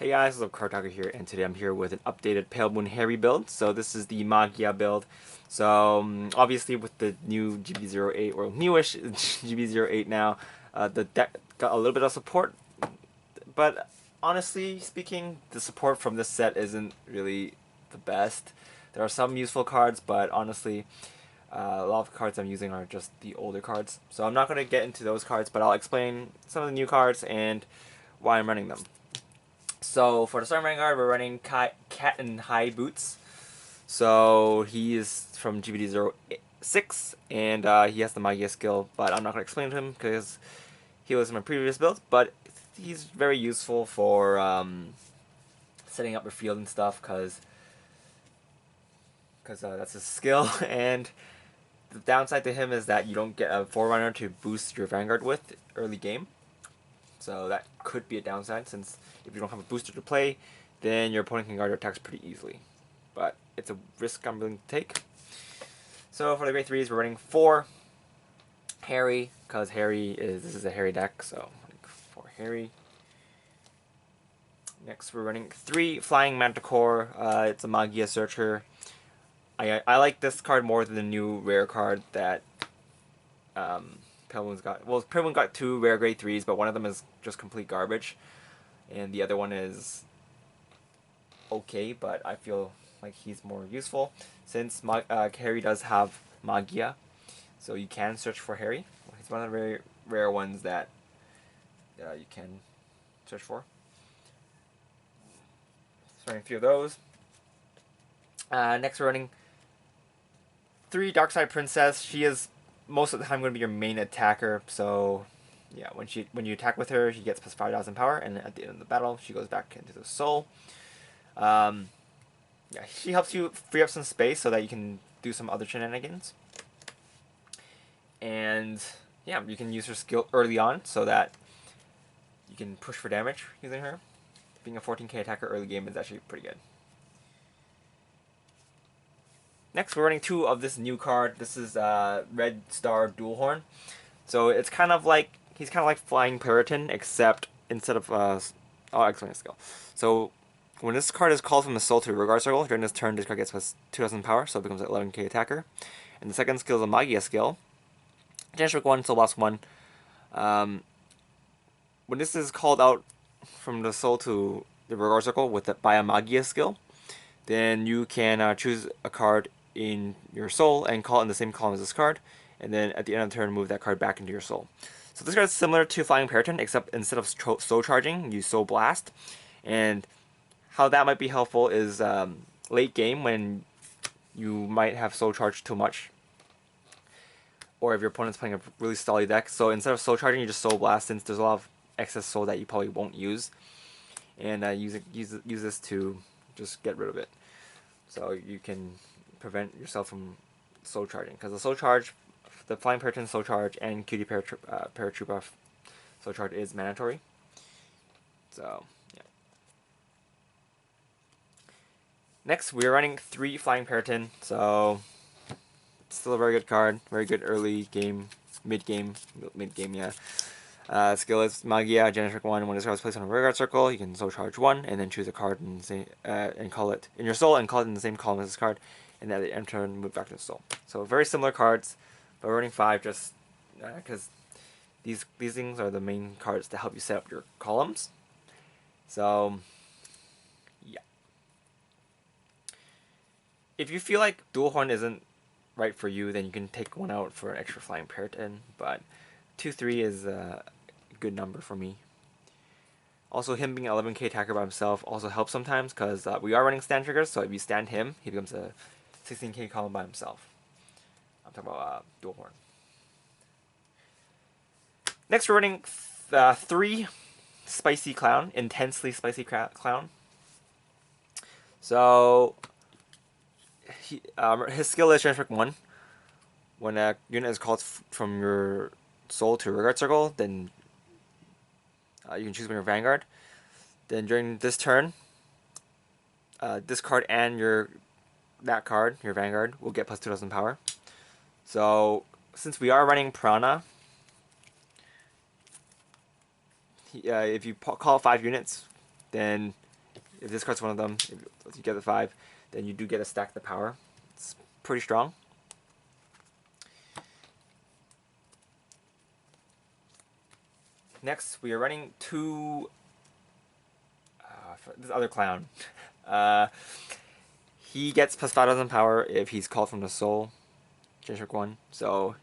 Hey guys, it's Cardfight here, and today I'm here with an updated Pale Moon Harri build. So this is the Magia build. So obviously with the new GB08 or newish GB08 now, the deck got a little bit of support, but honestly speaking, the support from this set isn't really the best. There are some useful cards, but honestly, a lot of the cards I'm using are just the older cards. So I'm not going to get into those cards, but I'll explain some of the new cards and why I'm running them. So for the starting Vanguard, we're running Cat and High Boots. So he is from G-BT06, and he has the Magia skill, but I'm not going to explain to him because he was in my previous build, but he's very useful for setting up your field and stuff, because that's his skill. And the downside to him is that you don't get a Forerunner to boost your Vanguard with early game. So that could be a downside, since if you don't have a booster to play, then your opponent can guard your attacks pretty easily. But it's a risk I'm willing to take. So for the grade 3s, we're running 4 Harri, because this is a Harri deck, so 4 Harri. Next, we're running 3 Flying Manticore. It's a Magia Searcher. I like this card more than the new rare card that Pale Moon's got. Well, Pale Moon got 2 rare grade 3s, but one of them is just complete garbage, and the other one is okay, but I feel like he's more useful since Harri does have Magia, so you can search for Harri. He's one of the very rare ones that you can search for. So running a few of those. Next, we're running 3 Darkside Princess. She is most of the time going to be your main attacker, so yeah, when you attack with her, she gets plus 5,000 power, and at the end of the battle, she goes back into the soul. Yeah, she helps you free up some space so that you can do some other shenanigans. And yeah, you can use her skill early on so that you can push for damage using her. Being a 14k attacker early game is actually pretty good. Next, we're running 2 of this new card. This is Red Star Dual Horn. So it's kind of like, he's kind of like Flying Peloton, except instead of I'll explain the skill. So when this card is called from the soul to regard circle, during this turn, this card gets plus 2,000 power, so it becomes an 11k attacker. And the second skill is a Magia skill. Generic 1, soul blast 1. When this is called out from the soul to the regard circle by a Magia skill, then you can choose a card in your soul and call it in the same column as this card, and then at the end of the turn, move that card back into your soul. So this card is similar to Flying Peloton, except instead of soul charging, you soul blast. And how that might be helpful is late game when you might have soul charged too much, or if your opponent's playing a really stally deck. So instead of soul charging, you just soul blast, since there's a lot of excess soul that you probably won't use, and use this to just get rid of it. So you can prevent yourself from soul charging, because the soul charge, the Flying Peloton soul charge and Cutie Paratroopa soul charge is mandatory. So yeah. Next, we're running 3 Flying Peloton. So still a very good card, very good early game, mid game, yeah. Skill is Magia, Generic 1. When this card is placed on a regard circle, you can soul charge 1, and then choose a card and call it in your soul, and call it in the same column as this card, and at the end turn, move back to the soul. So very similar cards, but we're running 5 just because these things are the main cards to help you set up your columns. So yeah. If you feel like Dual Horn isn't right for you, then you can take one out for an extra Flying Peloton, but 2-3 is a good number for me. Also, him being 11k attacker by himself also helps sometimes, because we are running stand triggers, so if you stand him, he becomes a 16k column by himself. I'm talking about Dual Horn. Next, we're running 3 Spicy Clown, Intensely Spicy Clown. So his skill is Generic 1. When a unit is called from your soul to regard circle, then you can choose from your Vanguard. Then during this turn, this card and that card, your Vanguard, will get plus 2,000 power. So since we are running Prana, if you call 5 units, then if this card's one of them, if you get the 5, then you do get to stack the power. It's pretty strong. Next, we are running 2. This other clown. He gets plus 5,000 power if he's called from the soul. Trick 1. So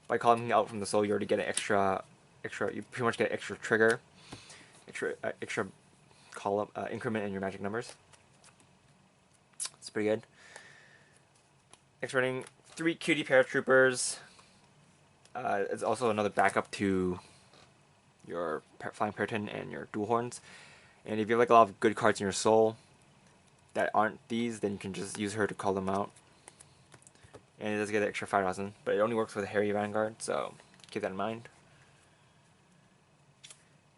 by calling him out from the soul, you already get an extra. You pretty much get extra trigger, extra column increment in your magic numbers. It's pretty good. Next, running 3 cutie paratroopers. It's also another backup to your flying Periton and your dual horns. And if you have like a lot of good cards in your soul that aren't these, then you can just use her to call them out. And it does get an extra 5,000, but it only works with Harri Vanguard, so keep that in mind.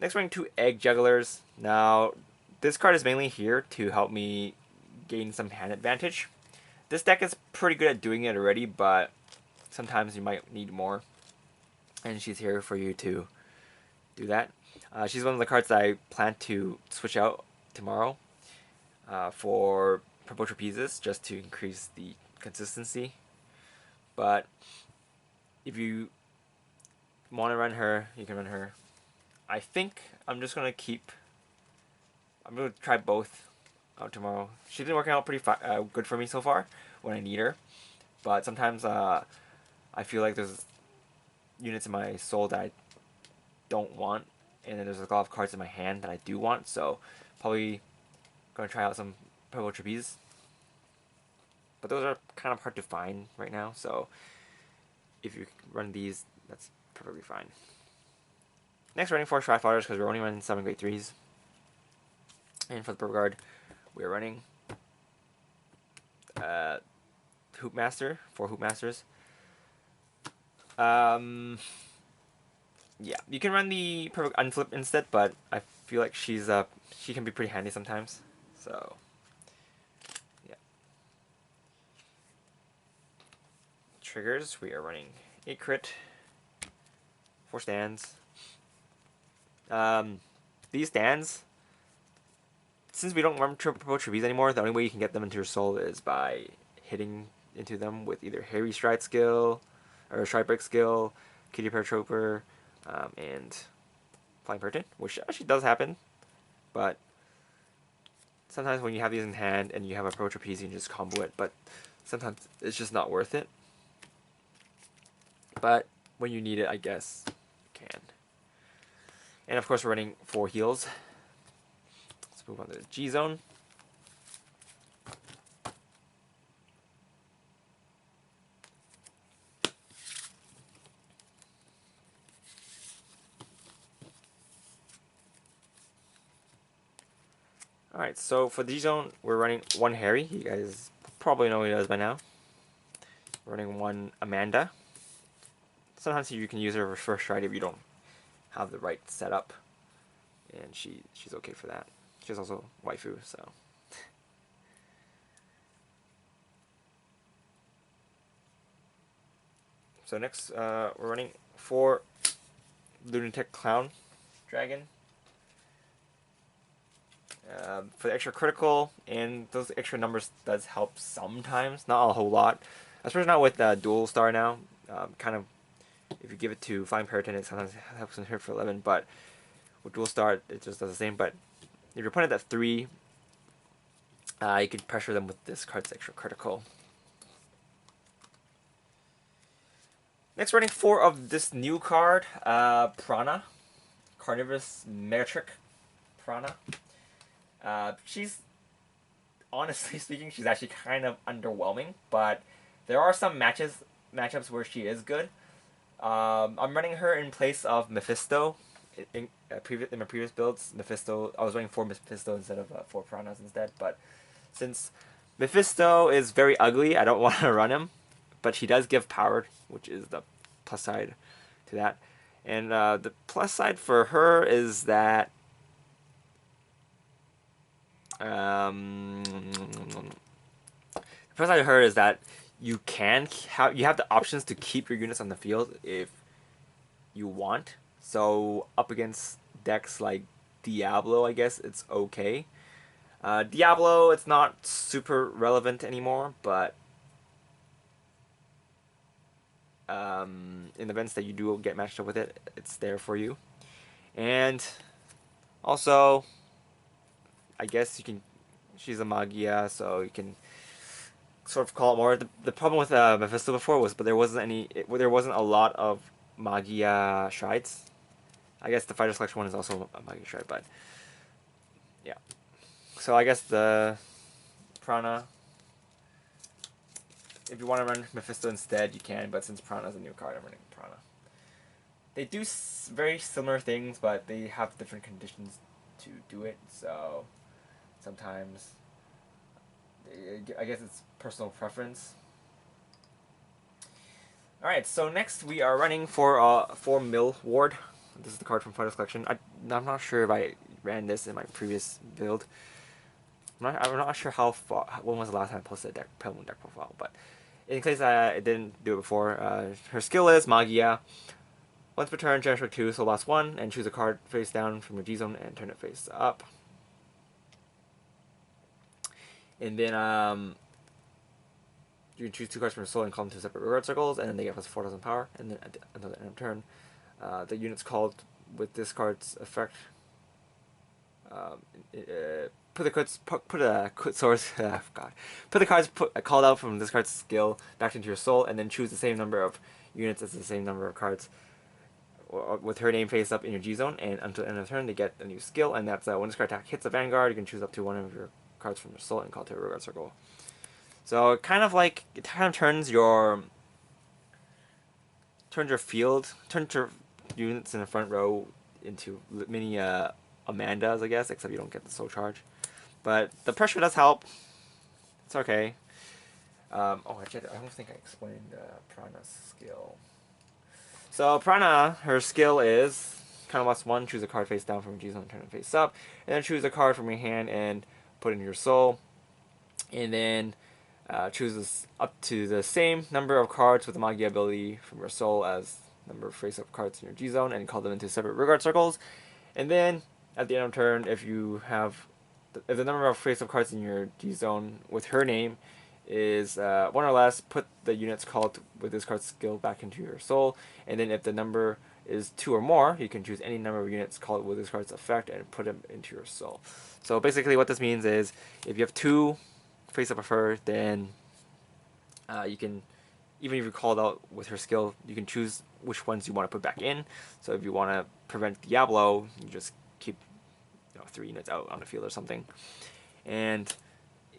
Next, running 2 Egg Jugglers. Now, this card is mainly here to help me gain some hand advantage. This deck is pretty good at doing it already, but sometimes you might need more. And she's here for you to do that. She's one of the cards that I plan to switch out tomorrow for Purple Trapezes, just to increase the consistency. But if you want to run her, you can run her. I think I'm just going to try both out tomorrow. She's been working out pretty good for me so far when I need her. But sometimes I feel like there's units in my soul that I don't want. And then there's a lot of cards in my hand that I do want. So probably going to try out some Purple Trapeze. But those are kind of hard to find right now. So if you run these, that's perfectly fine. Next, running 4 Strike Fighters because we're only running 7 Great 3s. And for the Purple Guard, we're running Hoop Master, 4 Hoop Masters. Yeah, you can run the Perfect Unflip instead, but I feel like she can be pretty handy sometimes. So yeah. Triggers, we are running 8 crit, 4 stands. These stands, since we don't run Purple Trapeze anymore, the only way you can get them into your soul is by hitting into them with either Harri Stride skill, or Stride Break skill, Cutie Paratrooper, and Flying Periton, which actually does happen. But sometimes when you have these in hand and you have a Purple Trapeze, you can just combo it, but sometimes it's just not worth it. But when you need it, I guess you can. And of course, we're running 4 heals. Let's move on to the G zone. Alright, so for the G zone, we're running 1 Harri. You guys probably know what he does by now. We're running 1 Amanda. Sometimes you can use her for first stride if you don't have the right setup, and she's okay for that. She's also waifu, so. So next, we're running 4 Lunatic Clown Dragon. For the extra critical, and those extra numbers does help sometimes, not a whole lot. Especially not with Dual Star now. Kind of, if you give it to Flying Periton, it sometimes helps them hit for 11, but with Dual Star, it just does the same. But if you're putting it at 3, you can pressure them with this card's extra critical. Next, running 4 of this new card, Prana. Carnivorous Megatrick Prana. She's, honestly speaking, she's actually kind of underwhelming, but there are some matchups where she is good. I'm running her in place of Mephisto. In my previous builds, Mephisto, I was running 4 Mephisto instead of 4 Pranas instead, but since Mephisto is very ugly, I don't want to run him, but he does give power, which is the plus side to that. And the plus side for her is that the plus side of her is that you have the options to keep your units on the field if you want. So up against decks like Diablo, I guess it's okay. Diablo, it's not super relevant anymore, but in events that you do get matched up with it, it's there for you. And also, I guess you can. She's a Magia, so you can sort of call it more. The problem with Mephisto before was, but there wasn't there wasn't a lot of Magia shrines. I guess the Fighter Selection one is also a Magia shrine, but yeah. So I guess the Prana, if you want to run Mephisto instead, you can. But since Prana is a new card, I'm running Prana. They do very similar things, but they have different conditions to do it. So sometimes, I guess it's personal preference. Alright, so next we are running for Mill Ward. This is the card from Fighters Collection. I'm not sure if I ran this in my previous build. I'm not sure when was the last time I posted a deck profile, but in case I didn't do it before, her skill is Magia. Once per turn, generate 2, so lost 1, and choose a card face down from your G-Zone and turn it face up. And then you can choose 2 cards from your soul and call them to separate regard circles, and then they get plus 4,000 power. And then at the end of turn, the units called with this card's effect. Put the cards called out from this card's skill back into your soul, and then choose the same number of units as the same number of cards with her name face up in your G-Zone, and until the end of the turn they get a new skill, and that's when this card attack hits a Vanguard, you can choose up to one of your cards from your soul and call it to a regard circle. So it kind of turns your units in the front row into mini Amandas, I guess, except you don't get the soul charge. But the pressure does help. It's okay. I don't think I explained Prana's skill. So Prana, her skill is kind of lost 1, choose a card face down from your G-Zone and turn it face up, and then choose a card from your hand and put it in your soul, and then chooses up to the same number of cards with the Magia ability from your soul as number of face-up cards in your G-Zone, and call them into separate regard circles. And then at the end of turn, if the number of face-up cards in your G-Zone with her name is 1 or less, put the units called with this card's skill back into your soul. And then if the number is 2 or more, you can choose any number of units called with this card's effect and put them into your soul. So basically what this means is if you have 2 face-up of her, then you can, even if you called out with her skill, you can choose which ones you want to put back in. So if you want to prevent Diablo, you just keep 3 units out on the field or something. And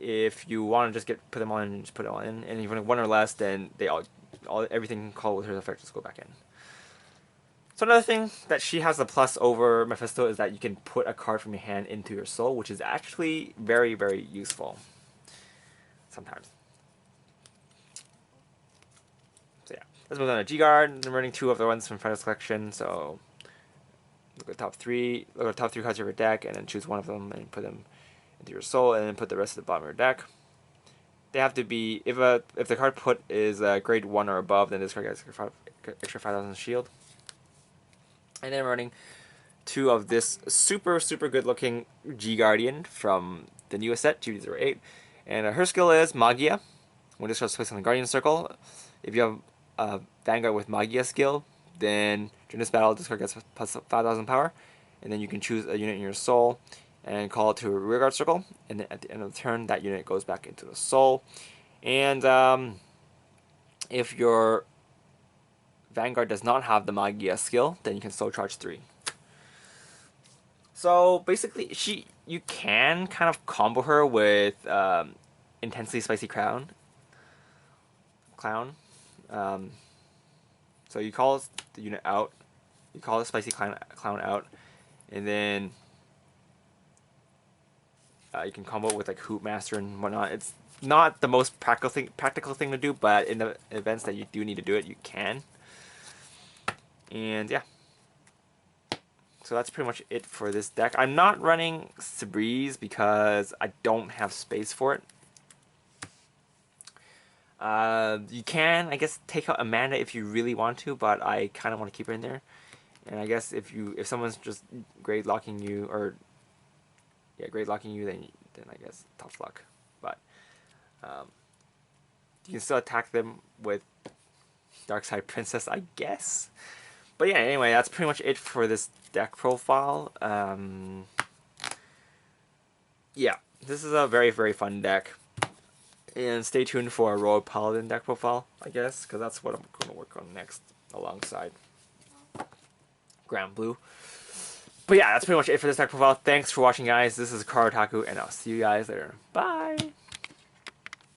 if you want to just put them on, just put it all in. And if you want 1 or less, then everything called with her effect just go back in. So another thing that she has a plus over Mephisto is that you can put a card from your hand into your soul, which is actually very, very useful sometimes. So yeah, let's move on to G-Guard. I'm running 2 of the ones from Fighters Collection, so look at the top 3 cards of your deck, and then choose one of them and put them into your soul, and then put the rest at the bottom of your deck. They have to be, if the card put is grade 1 or above, then this card gets extra 5,000 shield. And then I'm running 2 of this super good looking G-Guardian from the newest set, G-BT08. And her skill is Magia. When this card is placed on the Guardian Circle, if you have a Vanguard with Magia skill, then during this battle, this card gets plus 5,000 power. And then you can choose a unit in your soul and call it to a rearguard circle. And then at the end of the turn, that unit goes back into the soul. And if your Vanguard does not have the Magia skill, then you can soul charge 3. So basically, you can kind of combo her with Intensely Spicy Clown. So you call the unit out, you call the Spicy Clown out, and then you can combo it with like Hoop Master and whatnot. It's not the most practical thing to do, but in the events that you do need to do it, you can. And yeah. So that's pretty much it for this deck. I'm not running Sabreeze because I don't have space for it. You can, I guess, take out Amanda if you really want to, but I kind of want to keep her in there. And I guess if someone's just grade locking you or yeah, great locking you, then I guess tough luck. But you can still attack them with Dark Side Princess, I guess. But yeah, anyway, that's pretty much it for this deck profile. Yeah, this is a very, very fun deck. And stay tuned for a Royal Paladin deck profile, I guess, because that's what I'm going to work on next alongside Grand Blue. But yeah, that's pretty much it for this deck profile. Thanks for watching, guys. This is Card Otaku, and I'll see you guys later. Bye!